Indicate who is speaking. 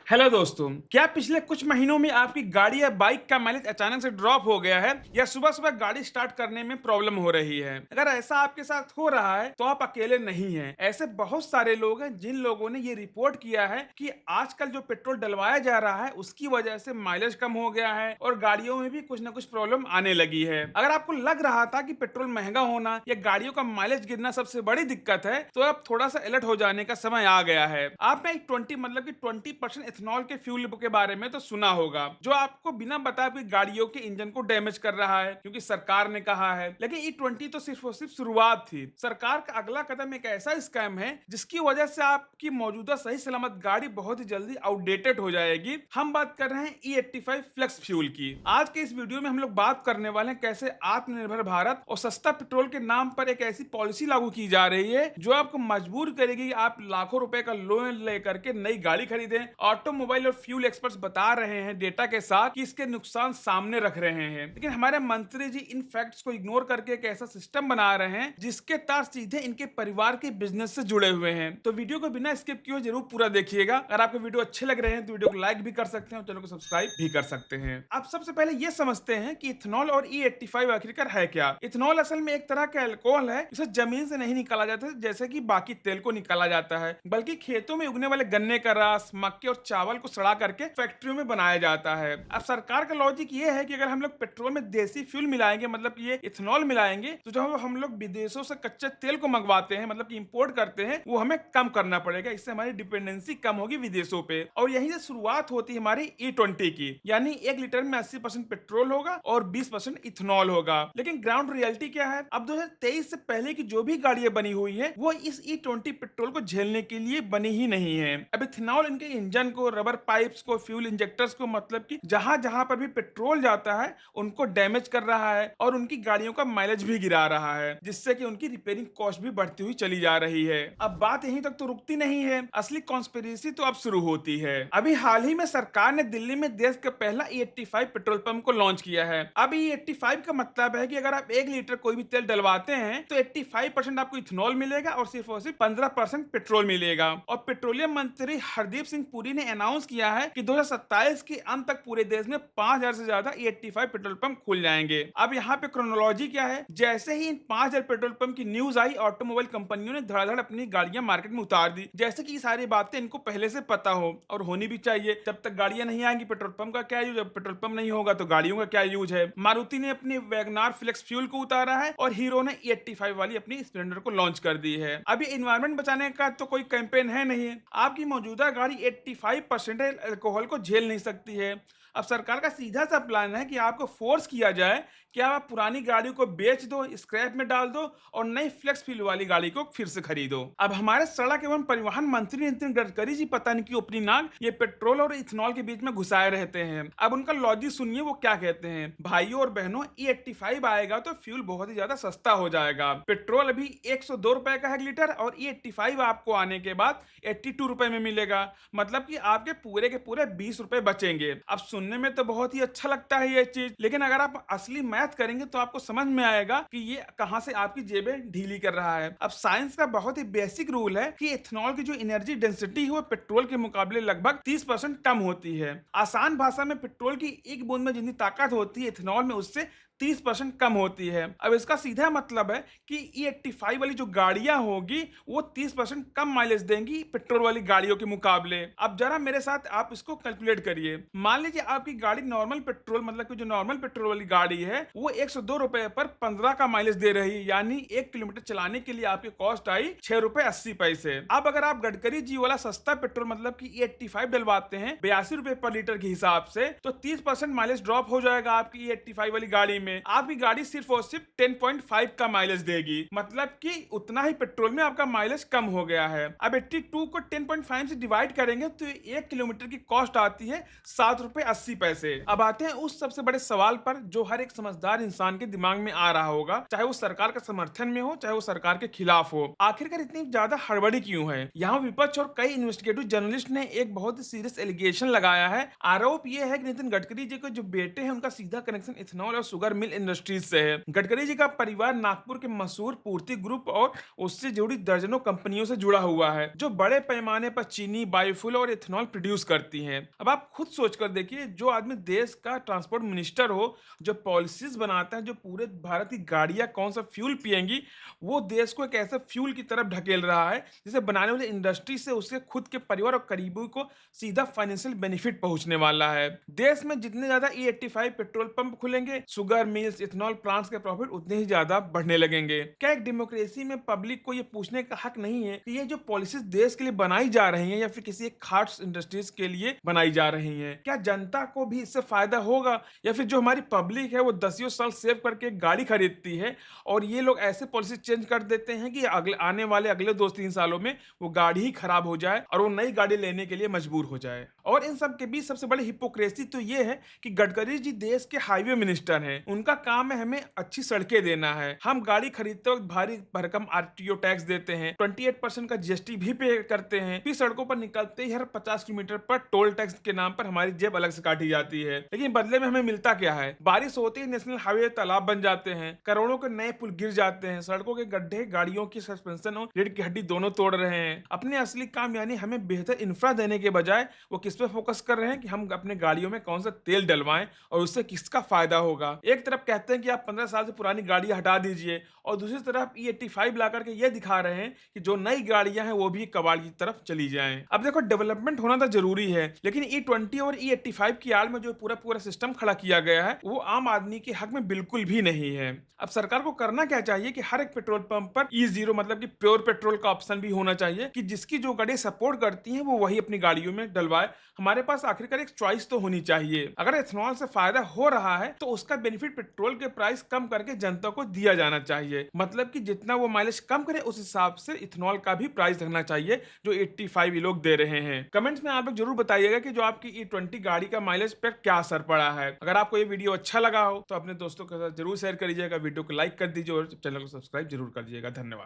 Speaker 1: Hello दोस्तों, क्या पिछले कुछ महीनों में आपकी गाड़ी या बाइक का माइलेज अचानक से ड्रॉप हो गया है या सुबह-सुबह गाड़ी स्टार्ट करने में प्रॉब्लम हो रही है? अगर ऐसा आपके साथ हो रहा है तो आप अकेले नहीं हैं। ऐसे बहुत सारे लोग हैं जिन लोगों ने ये रिपोर्ट किया है कि आजकल जो पेट्रोल डलवाया जा रहा है उसकी वजह से माइलेज कम हो गया है और गाड़ियों में भी कुछ ना कुछ प्रॉब्लम आने लगी है। अगर आपको लग रहा था कि पेट्रोल महंगा होना या गाड़ियों का माइलेज गिरना सबसे बड़ी दिक्कत है, तो अब थोड़ा सा अलर्ट हो जाने का समय आ गया है। आपने एक 20% इथेनॉल के फ्यूल के बारे में तो सुना होगा, जो आपको बिना बताए आपकी गाड़ियों के इंजन को डैमेज कर रहा है, क्योंकि सरकार ने कहा है। लेकिन E20 तो सिर्फ और सिर्फ शुरुआत थी। सरकार का अगला कदम एक ऐसा स्कैम है जिसकी वजह से आपकी मौजूदा सही सलामत गाड़ी बहुत ही जल्दी आउटडेटेड हो जाएगी। हम बात कर रहे हैं E85 फ्लेक्स फ्यूल की। आज के इस वीडियो में हम लोग बात करने वाले हैं कैसे आत्मनिर्भर भारत और सस्ता पेट्रोल के नाम पर एक ऐसी पॉलिसी लागू की जा रही है जो आपको मजबूर करेगी कि आप लाखों रुपए का लोन लेकर के नई गाड़ी खरीदें। ऑटोमोबाइल और फ्यूल एक्सपर्ट्स बता रहे हैं डेटा के साथ कि इसके नुकसान सामने रख रहे हैं, लेकिन हमारे मंत्री जी इन फैक्ट्स को इग्नोर करके एक ऐसा सिस्टम बना रहे हैं जिसके तार सीधे इनके परिवार के बिजनेस से जुड़े हुए हैं। तो वीडियो को बिना स्किप किए जरूर पूरा देखिएगा। अगर आपको वीडियो अच्छे लग रहे हैं तो वीडियो को लाइक भी कर सकते हैं और चैनल को सब्सक्राइब भी कर सकते हैं। आप सबसे पहले ये समझते हैं कि इथेनॉल और E85 आखिरकार है क्या। इथेनॉल असल में एक तरह का अल्कोहल है, इसे जमीन से नहीं निकाला जाता जैसे कि बाकी तेल को निकाला जाता है, बल्कि खेतों में उगने वाले गन्ने का रस, मक्के और चावल को सड़ा करके फैक्ट्रियों में बनाया जाता है। अब सरकार का लॉजिक ये है कि अगर हम लोग पेट्रोल में देसी फ्यूल मिलाएंगे, मतलब कि ये इथेनॉल मिलाएंगे, तो जो हम लोग विदेशों से कच्चे तेल को मंगवाते हैं, मतलब कि इंपोर्ट करते हैं, वो हमें कम करना पड़ेगा। इससे हमारी डिपेंडेंसी कम होगी विदेशों पे। और यहीं से शुरुआत होती है हमारी E20 की, यानी 1 लीटर में 80% पेट्रोल होगा और 20% इथेनॉल होगा। लेकिन ग्राउंड रियलिटी क्या है? अब 2023 से पहले की जो भी गाड़ियां बनी हुई है वो इस E20 पेट्रोल को झेलने के लिए बनी ही नहीं है। अब इथेनॉल इनके इंजन को, रबर पाइप्स को, फ्यूल इंजेक्टर्स को, मतलब कि जहां जहां पर भी पेट्रोल जाता है उनको डैमेज कर रहा है और उनकी गाड़ियों का माइलेज भी गिरा रहा है, जिससे कि उनकी रिपेयरिंग कॉस्ट भी बढ़ती हुई चली जा रही है। अब बात यहीं तक तो रुकती नहीं है, असली कॉन्स्पिरेसी तो अब शुरू होती है। अभी हाल ही में सरकार ने दिल्ली में देश का पहला E85 पेट्रोल पंप को लॉन्च किया है। अब E85 का मतलब है कि अगर आप 1 लीटर कोई भी तेल डलवाते हैं तो 85% आपको इथेनॉल मिलेगा और सिर्फ 15% पेट्रोल मिलेगा। और पेट्रोलियम मंत्री हरदीप सिंह पुरी ने अनाउंस किया है कि 2027 के अंत तक पूरे देश में 5000 से ज्यादा E85 पेट्रोल पंप खुल जाएंगे। अब यहाँ पे क्रोनोलॉजी क्या है? जैसे ही इन 5000 पेट्रोल पंप की न्यूज आई, ऑटोमोबाइल कंपनियों ने धड़ाधड़ अपनी गाड़ियां मार्केट में उतार दी, जैसे कि ये सारी बातें इनको पहले से पता हो, और होनी भी चाहिए। जब तक गाड़ियां नहीं आएंगी पेट्रोल पंप का क्या यूज? जब पेट्रोल पंप नहीं होगा तो गाड़ियों का क्या यूज है? मारुति ने अपनी वैगनार फ्लेक्स फ्यूल को उतारा है और हीरो ने E85 वाली अपनी स्प्लेंडर को लॉन्च कर दी है। अभी इन्वायरमेंट बचाने का तो कोई कैंपेन है नहीं। आपकी मौजूदा गाड़ी 85% अल्कोहल को झेल नहीं सकती है। अब सरकार का सीधा सा प्लान है कि आपको फोर्स किया जाए कि आप पुरानी गाड़ी को बेच दो, स्क्रैप में डाल दो और नई फ्लेक्स फ्यूल वाली गाड़ी को फिर से खरीदो। अब हमारे सड़क एवं परिवहन मंत्री नितिन गडकरी जी पता नहीं क्यों अपनी नाक ये पेट्रोल और इथेनॉल के बीच में घुसाए रहते हैं। अब उनका लॉजिक सुनिए, वो क्या कहते हैं। भाइयों और बहनों, E85 आएगा तो फ्यूल बहुत ही ज्यादा सस्ता हो जाएगा। पेट्रोल अभी 102 रुपए का है लीटर और E85 आपको आने के बाद 82 रुपए में मिलेगा, मतलब कि आपके पूरे के पूरे 20 रुपए बचेंगे। अब सुनने में तो बहुत ही अच्छा लगता है ये चीज, लेकिन अगर आप असली मैथ करेंगे तो आपको समझ में आएगा कि ये कहां से आपकी जेबें ढीली कर रहा है। अब साइंस का बहुत ही बेसिक रूल है कि इथेनॉल की जो एनर्जी डेंसिटी है वो पेट्रोल के मुकाबले लगभग 30% कम होती है। आसान भाषा में पेट्रोल की एक बूंद में जितनी ताकत होती है इथेनॉल में उससे 30% कम होती है। अब इसका सीधा मतलब है कि E85 वाली जो गाड़ियां होगी वो 30% कम माइलेज देंगी पेट्रोल वाली गाड़ियों के मुकाबले। अब जरा मेरे साथ आप इसको कैलकुलेट करिए। मान लीजिए आपकी गाड़ी नॉर्मल पेट्रोल, मतलब कि जो नॉर्मल पेट्रोल वाली गाड़ी है वो 102 रुपए पर 15 का माइलेज दे रही है, यानी 1 किलोमीटर चलाने के लिए आपकी कॉस्ट आई 6 रुपए 80 पैसे। अब अगर आप गडकरी जी वाला सस्ता पेट्रोल, मतलब कि E85 डलवाते हैं 82 रुपए पर लीटर के हिसाब से, तो 30% माइलेज ड्रॉप हो जाएगा आपकी E85 वाली गाड़ी में। आपकी गाड़ी सिर्फ और सिर्फ 10.5 का माइलेज देगी, मतलब कि उतना ही पेट्रोल में आपका माइलेज कम हो गया है। अब 82 को 10.5 से डिवाइड करेंगे तो 1 किलोमीटर की कॉस्ट आती है 7 रुपए 80 पैसे। अब आते हैं उस सबसे बड़े सवाल पर जो हर एक समझदार इंसान के दिमाग में आ रहा होगा, चाहे वो सरकार के समर्थन में हो चाहे वो सरकार के खिलाफ हो। आखिरकार इतनी ज्यादा हड़बड़ी क्यों है? यहाँ विपक्ष और कई इन्वेस्टिगेटिव जर्नलिस्ट ने एक बहुत ही सीरियस एलिगेशन लगाया है। आरोप यह है कि नितिन गडकरी जी के जो बेटे हैं उनका सीधा कनेक्शन इथेनॉल और शुगर मिल इंडस्ट्रीज से है। गडकरी जी का परिवार नागपुर के मशहूर पूर्ति ग्रुप और उससे जुड़ी दर्जनों कंपनियों से जुड़ा हुआ है, जो बड़े पैमाने पर चीनी, बायोफ्यूल और इथेनॉल प्रोड्यूस करती हैं। अब आप खुद सोच कर देखिए, जो आदमी देश का ट्रांसपोर्ट मिनिस्टर हो, जो पॉलिसीज बनाता है, जो पूरे भारत की गाड़ियां कौन सा फ्यूल पिएंगी, वो देश को एक ऐसे फ्यूल की तरफ ढकेल रहा है जिसे बनाने वाली इंडस्ट्री से उसके खुद के परिवार और करीबी को सीधा फाइनेंशियल बेनिफिट पहुंचने वाला है। देश में जितने ज्यादा E85 पेट्रोल पंप खुलेंगे, शुगर मिल्स, इथेनॉल प्लांट्स के प्रॉफिट उतने ही ज्यादा बढ़ने लगेंगे। क्या एक डेमोक्रेसी में पब्लिक को ये पूछने का हक नहीं है कि ये जो पॉलिसीज देश के लिए बनाई जा रही हैं या फिर किसी एक खास इंडस्ट्रीज के लिए बनाई जा रही हैं, क्या जनता को भी इससे फायदा होगा, या फिर जो हमारी पब्लिक है वो दसियों साल सेव करके एक गाड़ी खरीदती है और ये लोग ऐसे पॉलिसी चेंज कर देते हैं कि अगले आने वाले अगले 2-3 सालों में वो गाड़ी ही खराब हो जाए और वो नई गाड़ी लेने के लिए मजबूर हो जाए। और इन सब के बीच सबसे बड़ी हिपोक्रेसी तो ये है कि गडकरी जी देश के हाईवे मिनिस्टर हैं। उनका काम है हमें अच्छी सड़कें देना है। हम गाड़ी खरीदते वक्त भारी भरकम आरटीओ टैक्स देते हैं, 28% का जीएसटी भी पे करते हैं, फिर सड़कों पर निकलते ही हर 50 किलोमीटर पर टोल टैक्स के नाम पर हमारी जेब अलग से काटी जाती है। लेकिन बदले में हमें मिलता क्या है? बारिश होते ही नेशनल हाईवे तालाब बन जाते हैं, करोड़ों के नए पुल गिर जाते हैं, सड़कों के गड्ढे गाड़ियों की सस्पेंशन और रीढ़ की हड्डी दोनों तोड़ रहे हैं। अपने असली काम यानी हमें बेहतर इंफ्रा देने के बजाय वो किस पे फोकस कर रहे हैं कि हम अपने गाड़ियों में कौन सा तेल डलवाएं और उससे किसका फायदा होगा। एक तरफ कहते हैं कि आप 15 साल से पुरानी गाड़ी हटा दीजिए और दूसरी तरफ E85 ला करके ये दिखा रहे हैं कि जो नई गाड़ियां हैं वो भी कबाड़ की तरफ चली जाएं। अब देखो, डेवलपमेंट होना तो जरूरी है, लेकिन E20 और E85 की आड़ में जो पूरा पूरा सिस्टम खड़ा किया गया है वो आम आदमी के हक में बिल्कुल भी नहीं है। अब सरकार को करना क्या चाहिए कि हर एक पेट्रोल पंप पर E0 मतलब कि प्योर पेट्रोल का ऑप्शन भी होना चाहिए कि जिसकी जो गाड़ी सपोर्ट करती हैं वो वही अपनी गाड़ियों में डलवाए। हमारे पास आखिरकार एक चॉइस तो होनी चाहिए। अगर इथेनॉल से फायदा हो रहा है तो उसका बेनिफिट पेट्रोल के प्राइस कम करके जनता को दिया जाना चाहिए। मतलब कि जितना वो माइलेज कम करे उस हिसाब से इथेनॉल का भी प्राइस रखना चाहिए जो 85 ये लोग दे रहे हैं। कमेंट्स में आप लोग जरूर बताइएगा कि जो आपकी E20 गाड़ी का माइलेज पर क्या असर पड़ा है। अगर आपको ये वीडियो अच्छा लगा हो तो अपने दोस्तों के साथ जरूर शेयर करिएगा, वीडियो को लाइक कर दीजिए और चैनल को सब्सक्राइब जरूर कर दीजिएगा। धन्यवाद।